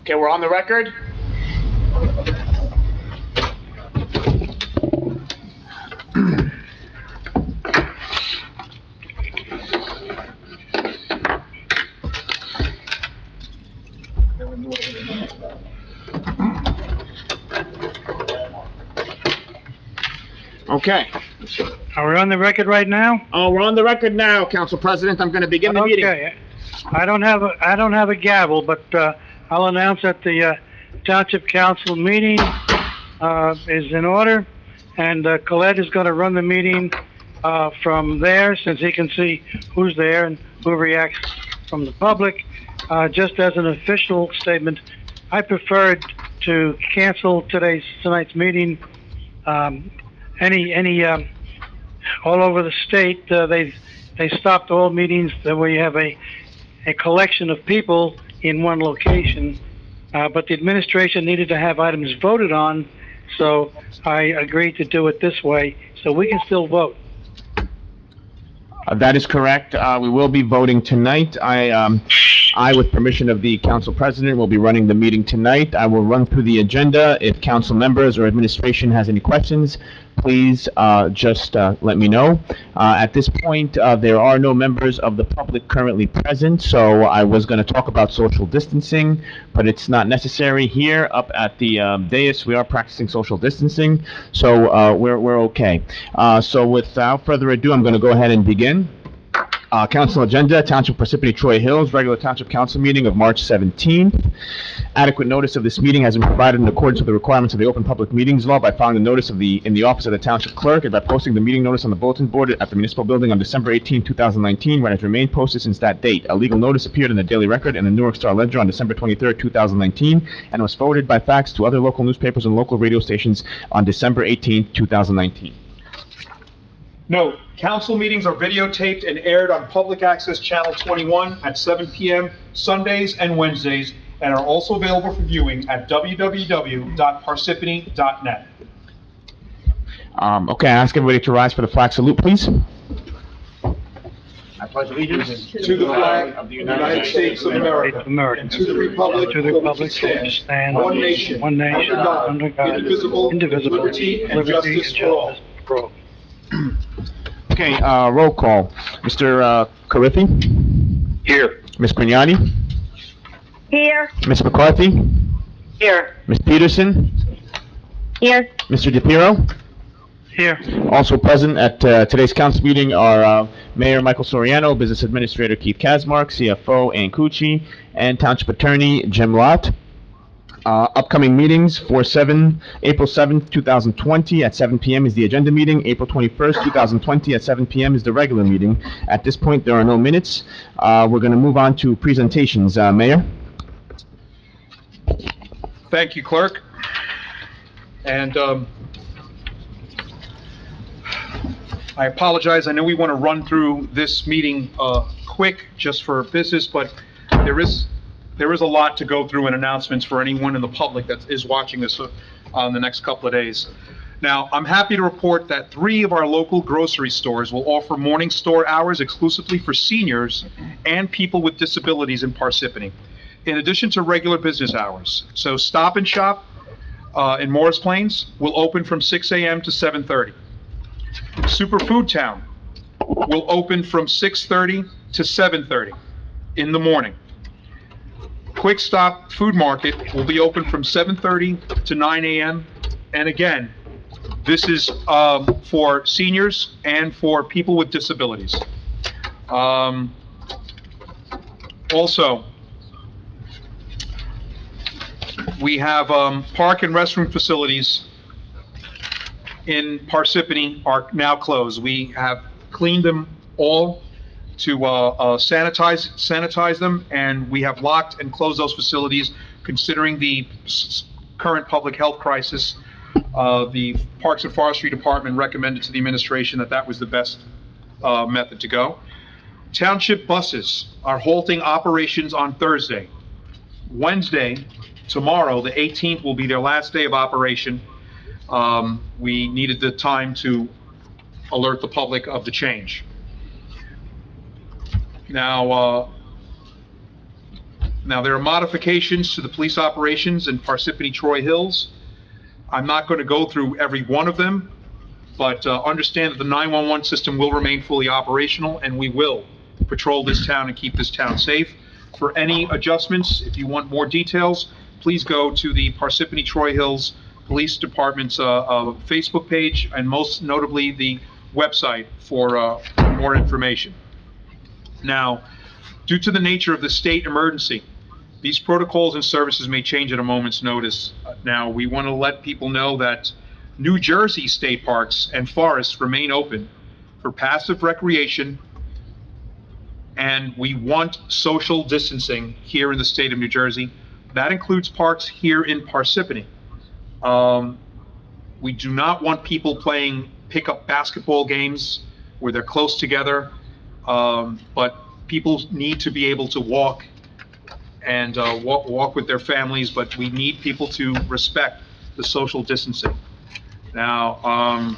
Okay, we're on the record. Okay. Are we on the record right now? Oh, we're on the record now, Council President. I'm going to begin the meeting. Okay. I don't have a gavel, but I'll announce that the Township Council meeting is in order, and Colette is going to run the meeting from there, since he can see who's there and who reacts from the public. Just as an official statement, I preferred to cancel tonight's meeting. All over the state, they stopped all meetings where you have a collection of people in one location, but the administration needed to have items voted on, so I agreed to do it this way, so we can still vote. That is correct. We will be voting tonight. I, with permission of the council president, will be running the meeting tonight. I will run through the agenda. If council members or administration has any questions, please just let me know. At this point, there are no members of the public currently present, so I was going to talk about social distancing, but it's not necessary here. Up at the dais, we are practicing social distancing, so we're okay. So without further ado, I'm going to go ahead and begin. Council agenda, Township Parsippany Troy Hills, regular Township Council meeting of March 17th. Adequate notice of this meeting has been provided in accordance with the requirements of the Open Public Meetings Law by filing the notice in the office of the Township Clerk and by posting the meeting notice on the bulletin board at the Municipal Building on December 18, 2019, where it has remained posted since that date. A legal notice appeared in the Daily Record and the Newark Star Ledger on December 23, 2019, and was forwarded by fax to other local newspapers and local radio stations on December 18, 2019. Note, council meetings are videotaped and aired on Public Access Channel 21 at 7 p.m. Sundays and Wednesdays, and are also available for viewing at www.parsippany.net. Okay, I ask everybody to rise for the flag salute, please. I pledge allegiance To the flag of the United States of America, and to the republic for which it stands, one nation, under God, indivisible, with liberty and justice for all. Okay, roll call. Mr. Carriffy? Here. Ms. Grignani? Here. Ms. McCarthy? Here. Ms. Peterson? Here. Mr. DePiero? Here. Also present at today's council meeting are Mayor Michael Soriano, Business Administrator Keith Kazmark, CFO Ann Cucci, and Township Attorney Jim Lott. Upcoming meetings for April 7th, 2020 at 7 p.m. is the agenda meeting. April 21st, 2020 at 7 p.m. is the regular meeting. At this point, there are no minutes. We're going to move on to presentations. Mayor? Thank you, Clerk. And I apologize. I know we want to run through this meeting quick just for business, but there is a lot to go through in announcements for anyone in the public that is watching this on the next couple of days. Now, I'm happy to report that 3 of our local grocery stores will offer morning store hours exclusively for seniors and people with disabilities in Parsippany, in addition to regular business hours. So Stop and Shop in Morris Plains will open from 6 a.m. to 7:30. Superfood Town will open from 6:30 to 7:30 in the morning. Quick Stop Food Market will be open from 7:30 to 9 a.m. And again, this is for seniors and for people with disabilities. Also, we have park and restroom facilities in Parsippany are now closed. We have cleaned them all to sanitize them, and we have locked and closed those facilities considering the current public health crisis. The Parks and Forestry Department recommended to the administration that that was the best method to go. Township buses are halting operations on Thursday. Wednesday, tomorrow, the 18th, will be their last day of operation. We needed the time to alert the public of the change. Now, Now, there are modifications to the police operations in Parsippany Troy Hills. I'm not going to go through every one of them, but understand that the 911 system will remain fully operational, and we will patrol this town and keep this town safe. For any adjustments, if you want more details, please go to the Parsippany Troy Hills Police Department's Facebook page, and most notably the website for more information. Now, due to the nature of the state emergency, these protocols and services may change at a moment's notice. Now, we want to let people know that New Jersey state parks and forests remain open for passive recreation, and we want social distancing here in the state of New Jersey. That includes parks here in Parsippany. We do not want people playing pickup basketball games where they're close together, but people need to be able to walk and walk with their families, but we need people to respect the social distancing. Now,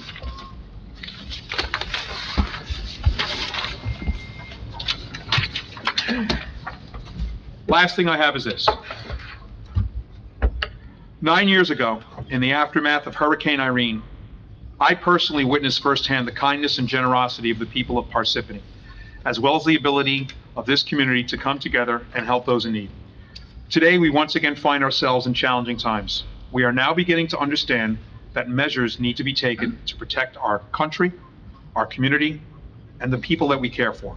last thing I have is this. 9 years ago, in the aftermath of Hurricane Irene, I personally witnessed firsthand the kindness and generosity of the people of Parsippany, as well as the ability of this community to come together and help those in need. Today, we once again find ourselves in challenging times. We are now beginning to understand that measures need to be taken to protect our country, our community, and the people that we care for.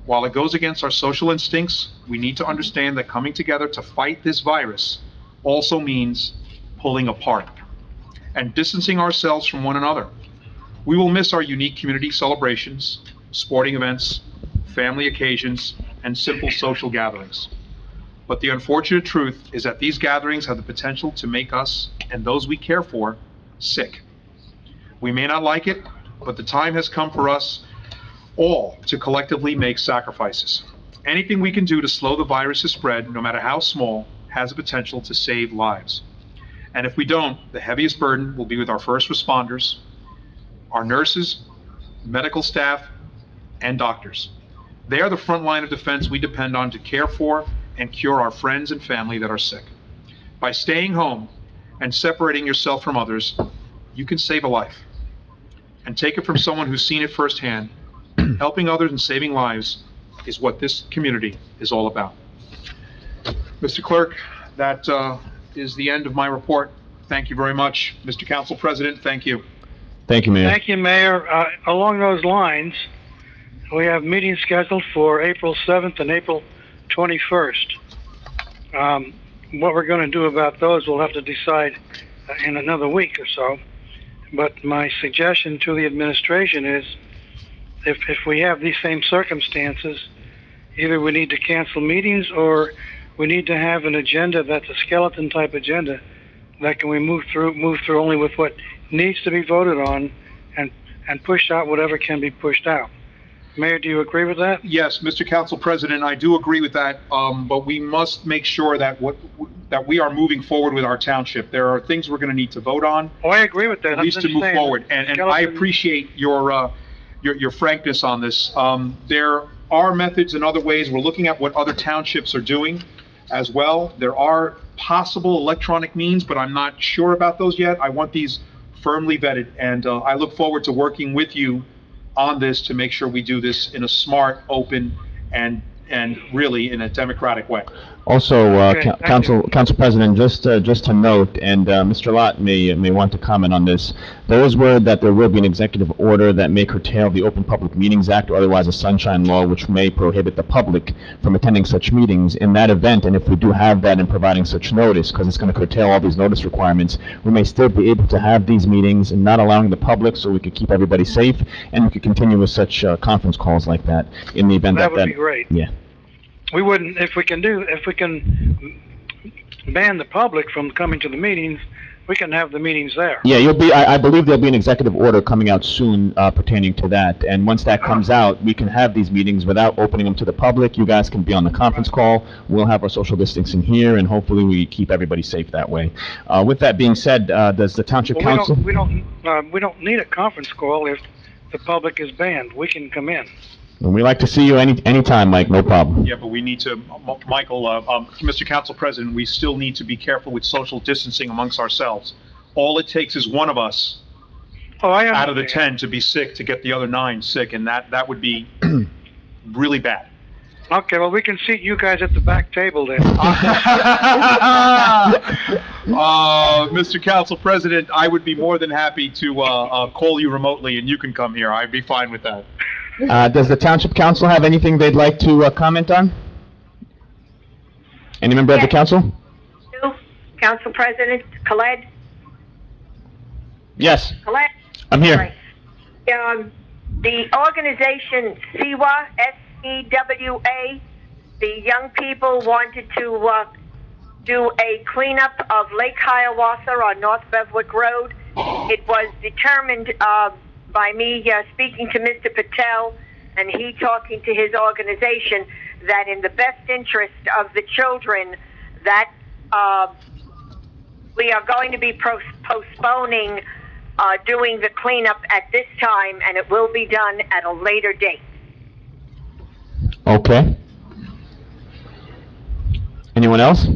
While it goes against our social instincts, we need to understand that coming together to fight this virus also means pulling apart and distancing ourselves from one another. We will miss our unique community celebrations, sporting events, family occasions, and simple social gatherings. But the unfortunate truth is that these gatherings have the potential to make us and those we care for sick. We may not like it, but the time has come for us all to collectively make sacrifices. Anything we can do to slow the virus's spread, no matter how small, has the potential to save lives. And if we don't, the heaviest burden will be with our first responders, our nurses, medical staff, and doctors. They are the front line of defense we depend on to care for and cure our friends and family that are sick. By staying home and separating yourself from others, you can save a life. And take it from someone who's seen it firsthand, helping others and saving lives is what this community is all about. Mr. Clerk, that is the end of my report. Thank you very much. Mr. Council President, thank you. Thank you, Mayor. Thank you, Mayor. Along those lines, we have meetings scheduled for April 7th and April 21st. What we're going to do about those, we'll have to decide in another week or so. But my suggestion to the administration is, if we have these same circumstances, either we need to cancel meetings or we need to have an agenda that's a skeleton type agenda that can we move through only with what needs to be voted on and push out whatever can be pushed out. Mayor, do you agree with that? Yes, Mr. Council President, I do agree with that, but we must make sure that that we are moving forward with our township. There are things we're going to need to vote on, Oh, I agree with that. at least to move forward. And I appreciate your frankness on this. There are methods and other ways. We're looking at what other townships are doing as well. There are possible electronic means, but I'm not sure about those yet. I want these firmly vetted, and I look forward to working with you on this to make sure we do this in a smart, open, and really in a democratic way. Also, Okay, thank you. Council President, just to note, and Mr. Lott may want to comment on this, there is word that there will be an executive order that may curtail the Open Public Meetings Act, or otherwise a sunshine law, which may prohibit the public from attending such meetings. In that event, and if we do have that and providing such notice, because it's going to curtail all these notice requirements, we may still be able to have these meetings and not allowing the public, so we could keep everybody safe, and we could continue with such conference calls like that in the event That would be great. Yeah. We wouldn't, if we can ban the public from coming to the meetings, we can have the meetings there. Yeah, I believe there'll be an executive order coming out soon pertaining to that. And once that comes out, we can have these meetings without opening them to the public. You guys can be on the conference call. We'll have our social distancing here, and hopefully we keep everybody safe that way. With that being said, does the Township Well, Council... we don't need a conference call if the public is banned. We can come in. And we like to see you anytime, Mike, no problem. Yeah, but we need to, Michael, Mr. Council President, we still need to be careful with social distancing amongst ourselves. All it takes is one of us Oh, I out of the understand. 10 to be sick, to get the other 9 sick, and that would be really bad. Okay, well, we can seat you guys at the back table then. Mr. Council President, I would be more than happy to call you remotely, and you can come here. I'd be fine with that. Does the Township Council have anything they'd like to comment on? Any member of the Yes. council? Council President Khaled? Yes, Khaled? I'm here. Right. The organization SEWA, S-E-W-A, the young people wanted to do a cleanup of Lake Hiawatha on North Bevwick Road. It was determined by me speaking to Mr. Patel and he talking to his organization that in the best interest of the children that we are going to be postponing doing the cleanup at this time, and it will be done at a later date. Okay. Anyone else?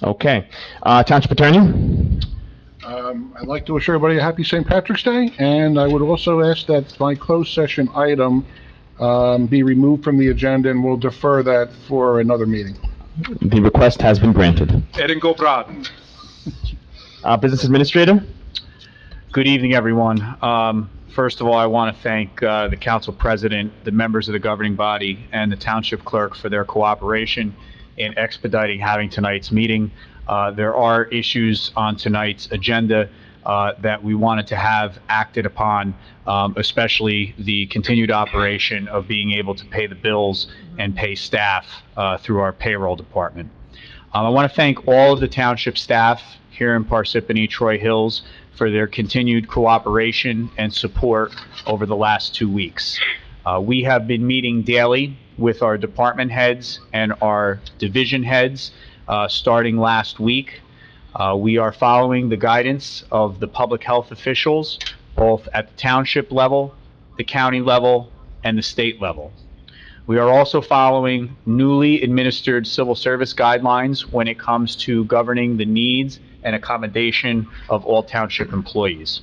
Okay. Township Attorney? I'd like to wish everybody a happy St. Patrick's Day, and I would also ask that my closed session item be removed from the agenda, and we'll defer that for another meeting. The request has been granted. Eden Gobrad. Business Administrator? Good evening, everyone. First of all, I want to thank the council president, the members of the governing body, and the township clerk for their cooperation in expediting having tonight's meeting. There are issues on tonight's agenda that we wanted to have acted upon, especially the continued operation of being able to pay the bills and pay staff through our payroll department. I want to thank all of the township staff here in Parsippany Troy Hills for their continued cooperation and support over the last 2 weeks. We have been meeting daily with our department heads and our division heads starting last week. We are following the guidance of the public health officials, both at the township level, the county level, and the state level. We are also following newly administered civil service guidelines when it comes to governing the needs and accommodation of all township employees.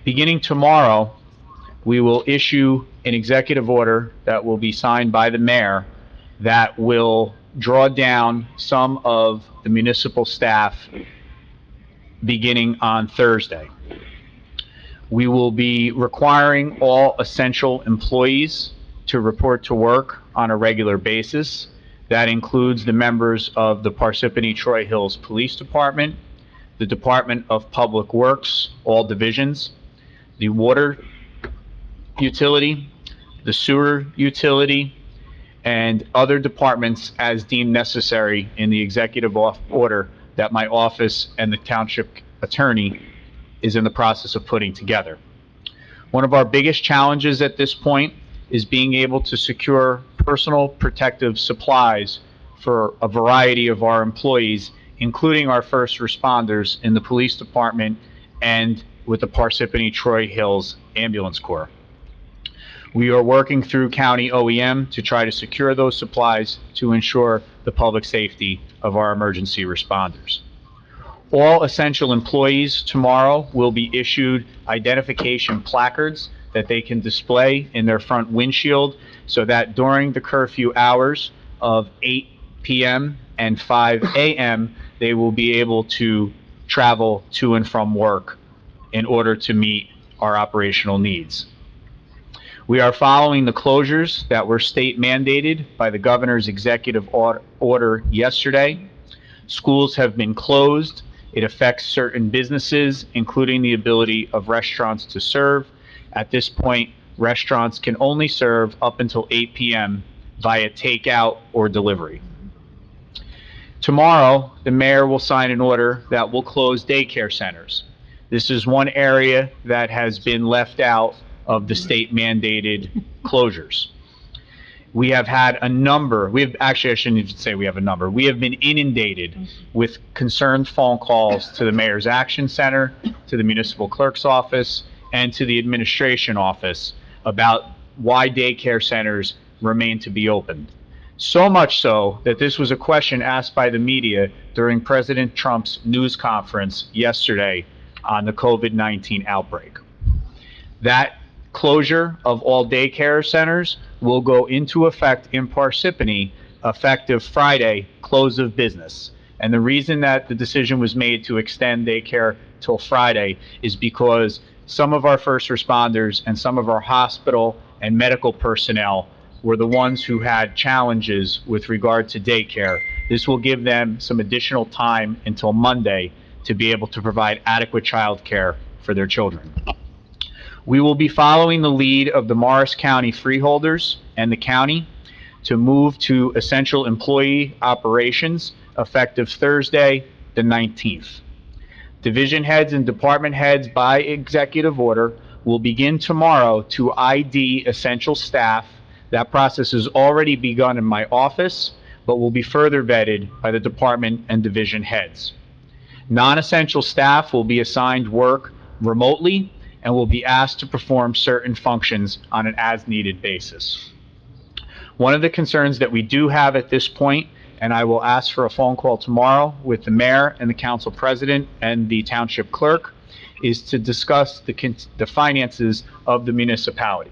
Beginning tomorrow, we will issue an executive order that will be signed by the mayor that will draw down some of the municipal staff beginning on Thursday. We will be requiring all essential employees to report to work on a regular basis. That includes the members of the Parsippany Troy Hills Police Department, the Department of Public Works, all divisions, the water utility, the sewer utility, and other departments as deemed necessary in the executive order that my office and the township attorney is in the process of putting together. One of our biggest challenges at this point is being able to secure personal protective supplies for a variety of our employees, including our first responders in the police department and with the Parsippany Troy Hills Ambulance Corps. We are working through county OEM to try to secure those supplies to ensure the public safety of our emergency responders. All essential employees tomorrow will be issued identification placards that they can display in their front windshield so that during the curfew hours of 8 p.m. and 5 a.m., they will be able to travel to and from work in order to meet our operational needs. We are following the closures that were state mandated by the governor's executive order yesterday. Schools have been closed. It affects certain businesses, including the ability of restaurants to serve. At this point, restaurants can only serve up until 8 p.m. via takeout or delivery. Tomorrow, the mayor will sign an order that will close daycare centers. This is one area that has been left out of the state mandated closures. We have had a number, I shouldn't even say we have a number. We have been inundated with concerned phone calls to the Mayor's Action Center, to the Municipal Clerk's Office, and to the administration office about why daycare centers remain to be opened. So much so that this was a question asked by the media during President Trump's news conference yesterday on the COVID-19 outbreak. That closure of all daycare centers will go into effect in Parsippany effective Friday, close of business. And the reason that the decision was made to extend daycare till Friday is because some of our first responders and some of our hospital and medical personnel were the ones who had challenges with regard to daycare. This will give them some additional time until Monday to be able to provide adequate child care for their children. We will be following the lead of the Morris County freeholders and the county to move to essential employee operations effective Thursday, the 19th. Division heads and department heads by executive order will begin tomorrow to ID essential staff. That process has already begun in my office, but will be further vetted by the department and division heads. Non-essential staff will be assigned work remotely and will be asked to perform certain functions on an as-needed basis. One of the concerns that we do have at this point, and I will ask for a phone call tomorrow with the mayor and the council president and the township clerk, is to discuss the finances of the municipality.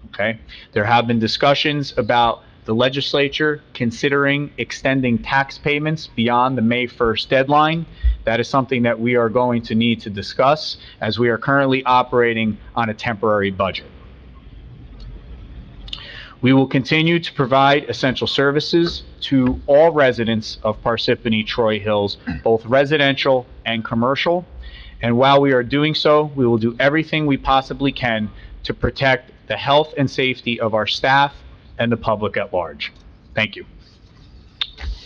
Okay? There have been discussions about the legislature considering extending tax payments beyond the May 1st deadline. That is something that we are going to need to discuss, as we are currently operating on a temporary budget. We will continue to provide essential services to all residents of Parsippany Troy Hills, both residential and commercial. And while we are doing so, we will do everything we possibly can to protect the health and safety of our staff and the public at large. Thank you.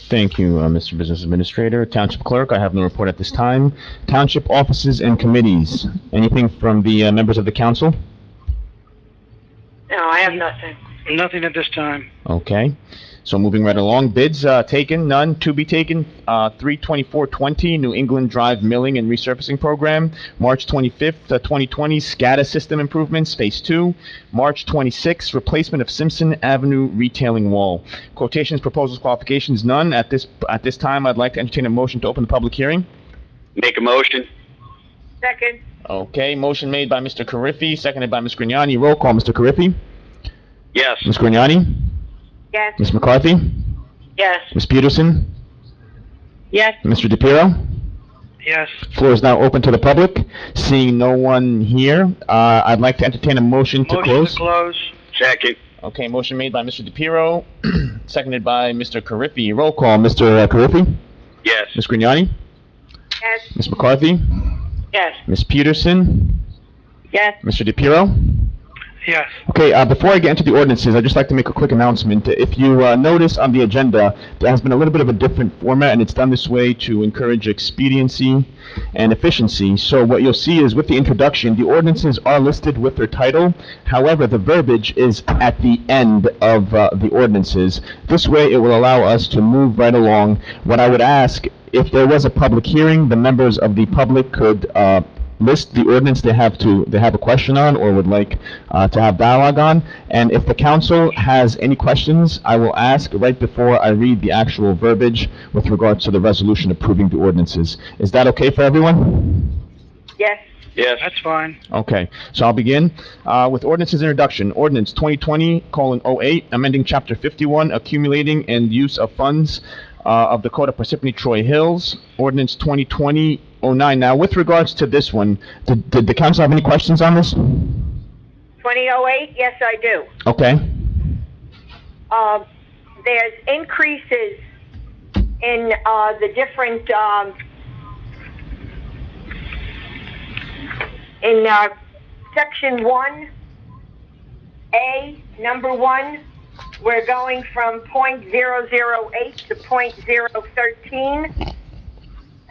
Thank you, Mr. Business Administrator. Township Clerk, I have no report at this time. Township offices and committees. Anything from the members of the council? No, I have nothing. Nothing at this time. Okay. So moving right along, bids taken, none. To be taken, 32420 New England Drive Milling and Resurfacing Program. March 25th, 2020, SCADA System Improvements, Phase 2. March 26th, replacement of Simpson Avenue Retailing Wall. Quotations, proposals, qualifications, none. At this time, I'd like to entertain a motion to open the public hearing. Make a motion. Second. Okay, motion made by Mr. Carriffy, seconded by Ms. Grignani. Roll call, Mr. Carriffy? Yes. Ms. Grignani? Yes. Ms. McCarthy? Yes. Ms. Peterson? Yes. Mr. DePiero? Yes. Floor is now open to the public. Seeing no one here, I'd like to entertain a motion to Motion close. to close. Second. Okay, motion made by Mr. DePiero, seconded by Mr. Carriffy. Roll call, Mr. Carriffy? Yes. Ms. Grignani? Yes. Ms. McCarthy? Yes. Ms. Peterson? Yes. Mr. DePiero? Yes. Okay, before I get into the ordinances, I'd just like to make a quick announcement. If you notice on the agenda, there has been a little bit of a different format, and it's done this way to encourage expediency and efficiency. So what you'll see is with the introduction, the ordinances are listed with their title. However, the verbiage is at the end of the ordinances. This way, it will allow us to move right along. What I would ask, if there was a public hearing, the members of the public could list the ordinance they have a question on or would like to have dialogue on. And if the council has any questions, I will ask right before I read the actual verbiage with regards to the resolution approving the ordinances. Is that okay for everyone? Yes. Yes. That's fine. Okay, so I'll begin with ordinances introduction. Ordinance 2020:08, amending Chapter 51, accumulating and use of funds of the Code of Parsippany Troy Hills. Ordinance 2020:09. Now, with regards to this one, did the council have any questions on this? 2008? Yes, I do. Okay. There's increases in the different in section 1A, number 1, we're going from .008 to .013,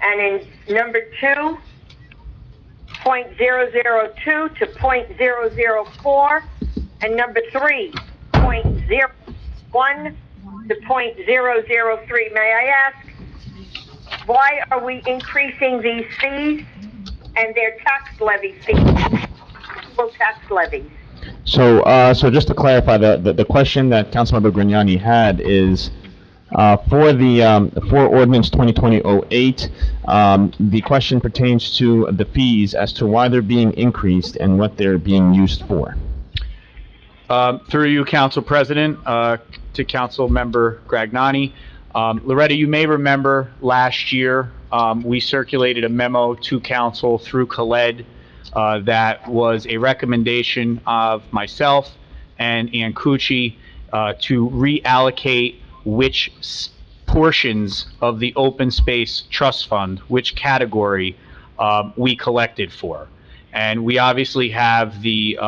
and in number 2, .002 to .004, and number 3, .01 to .003. May I ask, why are we increasing these fees and their tax levy fees? municipal tax levies. So, so just to clarify, the question that Councilmember Grignani had is, for ordinance 2020-08, the question pertains to the fees as to why they're being increased and what they're being used for. Through you, Council President, to Councilmember Grignani. Loretta, you may remember last year, we circulated a memo to council through COLED that was a recommendation of myself and Ann Cucci to reallocate which portions of the open space trust fund, which category we collected for. And we obviously have the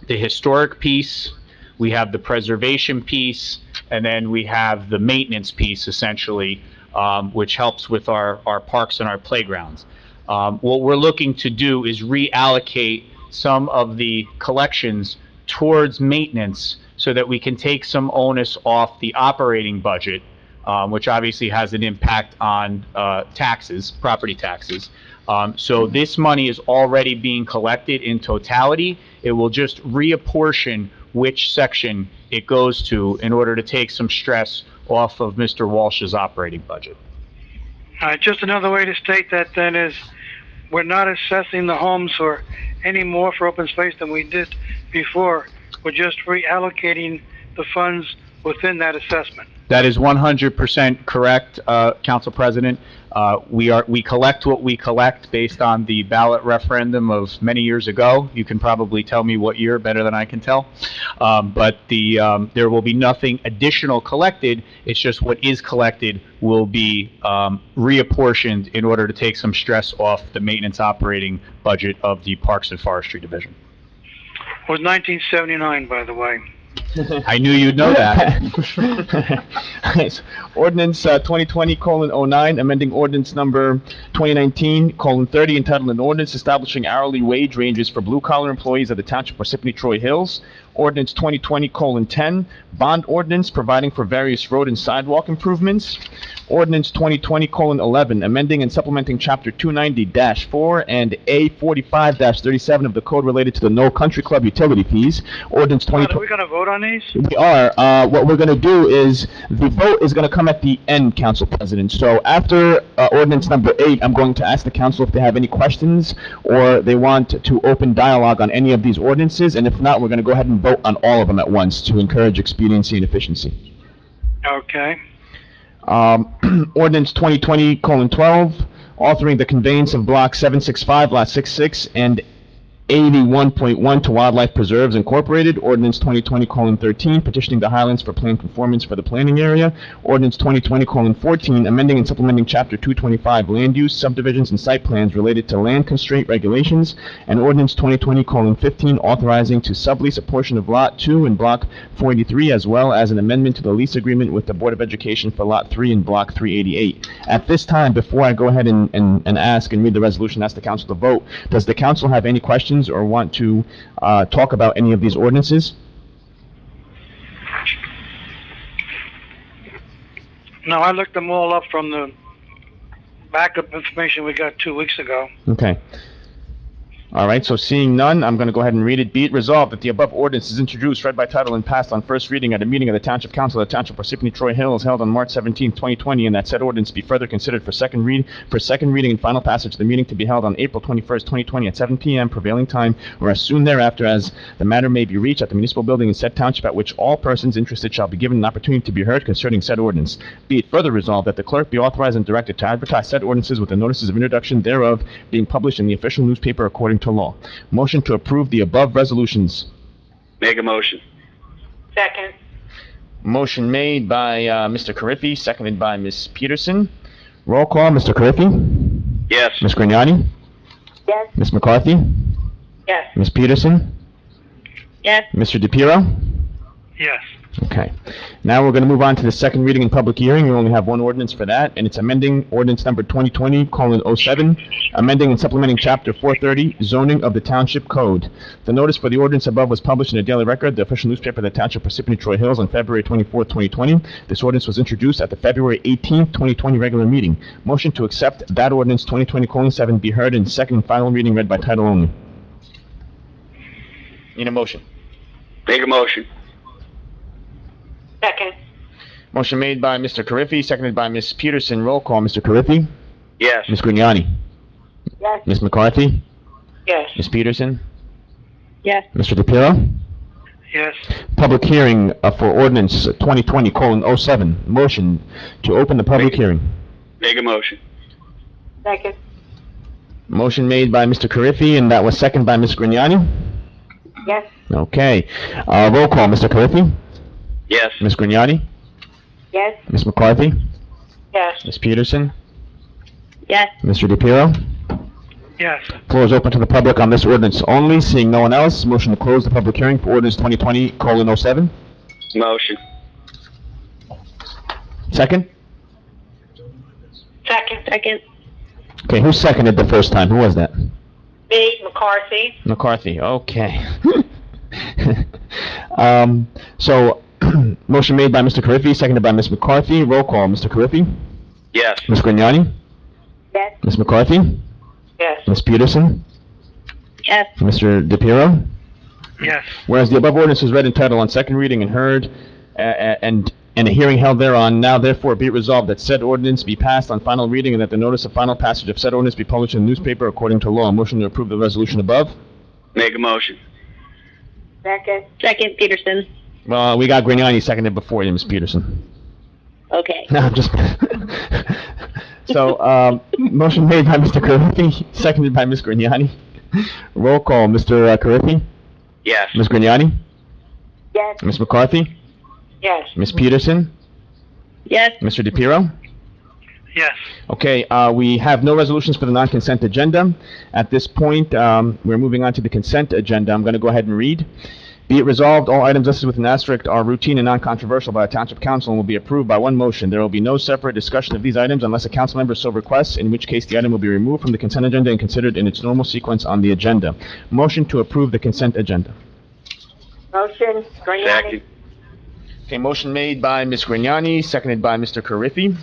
historic piece, we have the preservation piece, and then we have the maintenance piece, essentially, which helps with our parks and our playgrounds. What we're looking to do is reallocate some of the collections towards maintenance so that we can take some onus off the operating budget, which obviously has an impact on taxes, property taxes. So this money is already being collected in totality. It will just reapportion which section it goes to in order to take some stress off of Mr. Walsh's operating budget. Just another way to state that then is, we're not assessing the homes for any more for open space than we did before. We're just reallocating the funds within that assessment. That is 100% correct, Council President. We collect what we collect based on the ballot referendum of many years ago. You can probably tell me what year better than I can tell. But there will be nothing additional collected. It's just what is collected will be reapportioned in order to take some stress off the maintenance operating budget of the Parks and Forestry Division. It was 1979, by the way. I knew you'd know that. Ordinance 2020:09, amending ordinance number 2019:30, entitled an ordinance establishing hourly wage ranges for blue-collar employees of the Township of Parsippany Troy Hills. Ordinance 2020:10, bond ordinance providing for various road and sidewalk improvements. Ordinance 2020:11, amending and supplementing Chapter 290-4 and A45-37 of the code related to the No Country Club utility fees. Ordinance 2020. Are we going to vote on these? We are. What we're going to do is, the vote is going to come at the end, Council President. So after ordinance number 8, I'm going to ask the council if they have any questions or they want to open dialogue on any of these ordinances, and if not, we're going to go ahead and vote on all of them at once to encourage expediency and efficiency. Okay. Ordinance 2020:12, authoring the conveyance of Block 765, Lot 66, and 81.1 to Wildlife Preserves Incorporated. Ordinance 2020:13, petitioning the Highlands for plan conformance for the planning area. Ordinance 2020:14, amending and supplementing Chapter 225, land use, subdivisions, and site plans related to land constraint regulations. And Ordinance 2020:15, authorizing to sublease a portion of Lot 2 in Block 483, as well as an amendment to the lease agreement with the Board of Education for Lot 3 in Block 388. At this time, before I go ahead and ask and read the resolution, ask the council to vote, does the council have any questions or want to talk about any of these ordinances? No, I looked them all up from the backup information we got 2 weeks ago. Okay. All right, so seeing none, I'm going to go ahead and read it. Be it resolved that the above ordinance is introduced, read by title, and passed on first reading at a meeting of the Township Council of the Township of Parsippany Troy Hills held on March 17, 2020, and that said ordinance be further considered for second reading and final passage of the meeting to be held on April 21st, 2020 at 7 p.m. prevailing time, or as soon thereafter as the matter may be reached at the municipal building in said township, at which all persons interested shall be given an opportunity to be heard concerning said ordinance. Be it further resolved that the clerk be authorized and directed to advertise said ordinances with the notices of introduction thereof being published in the official newspaper according to law. Motion to approve the above resolutions. Make a motion. Second. Motion made by Mr. Carriffy, seconded by Ms. Peterson. Roll call, Mr. Carriffy? Yes. Ms. Grignani? Yes. Ms. McCarthy? Yes. Ms. Peterson? Yes. Mr. DePiero? Yes. Okay. Now we're going to move on to the second reading and public hearing. We only have one ordinance for that, and it's amending ordinance number 2020:07, amending and supplementing Chapter 430, zoning of the Township Code. The notice for the ordinance above was published in the Daily Record, the official newspaper of the Township of Parsippany Troy Hills, on February 24, 2020. This ordinance was introduced at the February 18, 2020 regular meeting. Motion to accept that ordinance 2020:7 be heard in second and final reading, read by title only. Need a motion. Make a motion. Second. Motion made by Mr. Carriffy, seconded by Ms. Peterson. Roll call, Mr. Carriffy? Yes. Ms. Grignani? Yes. Ms. McCarthy? Yes. Ms. Peterson? Yes. Mr. DePiero? Yes. Public hearing for ordinance 2020:07. Motion to open the public hearing. Make a motion. Second. Motion made by Mr. Carriffy, and that was seconded by Ms. Grignani? Yes. Okay. Roll call, Mr. Carriffy? Yes. Ms. Grignani? Yes. Ms. McCarthy? Yes. Ms. Peterson? Yes. Mr. DePiero? Yes. Floor is open to the public on this ordinance only. Seeing no one else, motion to close the public hearing for ordinance 2020:07. Motion. Second? Second. Second. Okay, who seconded the first time? Who was that? Me, McCarthy. McCarthy, okay. So, motion made by Mr. Carriffy, seconded by Ms. McCarthy. Roll call, Mr. Carriffy? Yes. Ms. Grignani? Yes. Ms. McCarthy? Yes. Ms. Peterson? Yes. Mr. DePiero? Yes. Whereas the above ordinance was read in title on second reading and heard, and a hearing held thereon, now therefore be it resolved that said ordinance be passed on final reading and that the notice of final passage of said ordinance be published in the newspaper according to law. Motion to approve the resolution above. Make a motion. Second. Second, Peterson. Well, we got Grignani seconded before you, Ms. Peterson. Okay. No, I'm just... So, motion made by Mr. Carriffy, seconded by Ms. Grignani. Roll call, Mr. Carriffy? Yes. Ms. Grignani? Yes. Ms. McCarthy? Yes. Ms. Peterson? Yes. Mr. DePiero? Yes. Okay, we have no resolutions for the non-consent agenda. At this point, we're moving on to the consent agenda. I'm going to go ahead and read. Be it resolved, all items listed with an asterisk are routine and non-controversial by the Township Council and will be approved by one motion. There will be no separate discussion of these items unless a council member so requests, in which case the item will be removed from the consent agenda and considered in its normal sequence on the agenda. Motion to approve the consent agenda. Motion. Grignani. Second. Okay, motion made by Ms. Grignani, seconded by Mr. Carriffy.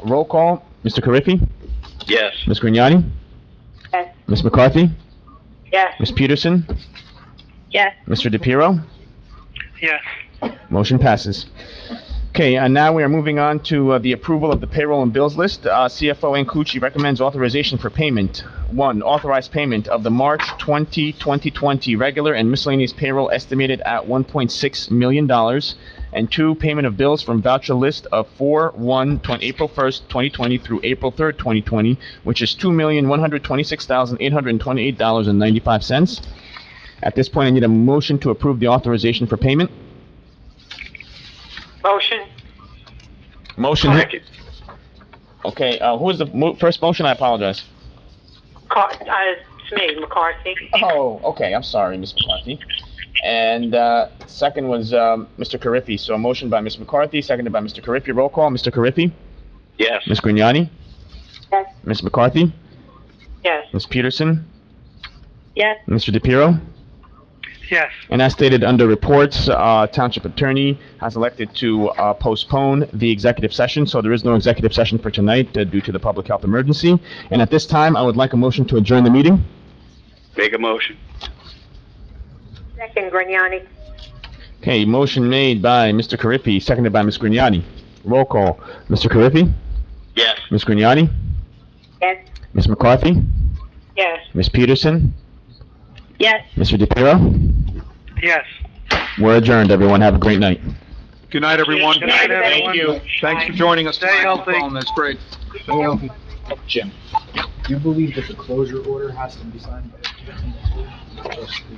Roll call, Mr. Carriffy? Yes. Ms. Grignani? Yes. Ms. McCarthy? Yes. Ms. Peterson? Yes. Mr. DePiero? Yes. Motion passes. Okay, and now we are moving on to the approval of the payroll and bills list. CFO Ancucci recommends authorization for payment. 1, authorized payment of the March 2020 regular and miscellaneous payroll estimated at $1.6 million. And 2, payment of bills from voucher list of April 1st, 2020 through April 3rd, 2020, which is $2,126,828.95. At this point, I need a motion to approve the authorization for payment. Motion. Motion. Second. Okay, who was the first motion? I apologize. It's me, McCarthy. Oh, okay, I'm sorry, Ms. McCarthy. And second was Mr. Carriffy. So a motion by Ms. McCarthy, seconded by Mr. Carriffy. Roll call, Mr. Carriffy? Yes. Ms. Grignani? Yes. Ms. McCarthy? Yes. Ms. Peterson? Yes. Mr. DePiero? Yes. And as stated under reports, Township Attorney has elected to postpone the executive session, so there is no executive session for tonight due to the public health emergency. And at this time, I would like a motion to adjourn the meeting. Make a motion. Second, Grignani. Okay, motion made by Mr. Carriffy, seconded by Ms. Grignani. Roll call. Mr. Carriffy? Yes. Ms. Grignani? Yes. Ms. McCarthy? Yes. Ms. Peterson? Yes. Mr. DePiero? Yes. We're adjourned, everyone. Have a great night. Good night, everyone. Good night, everyone. Thank you. Thanks for joining us Stay tonight on the healthy. phone. That's great. Jim, do you believe that the closure order has to be signed by the 15th? Just the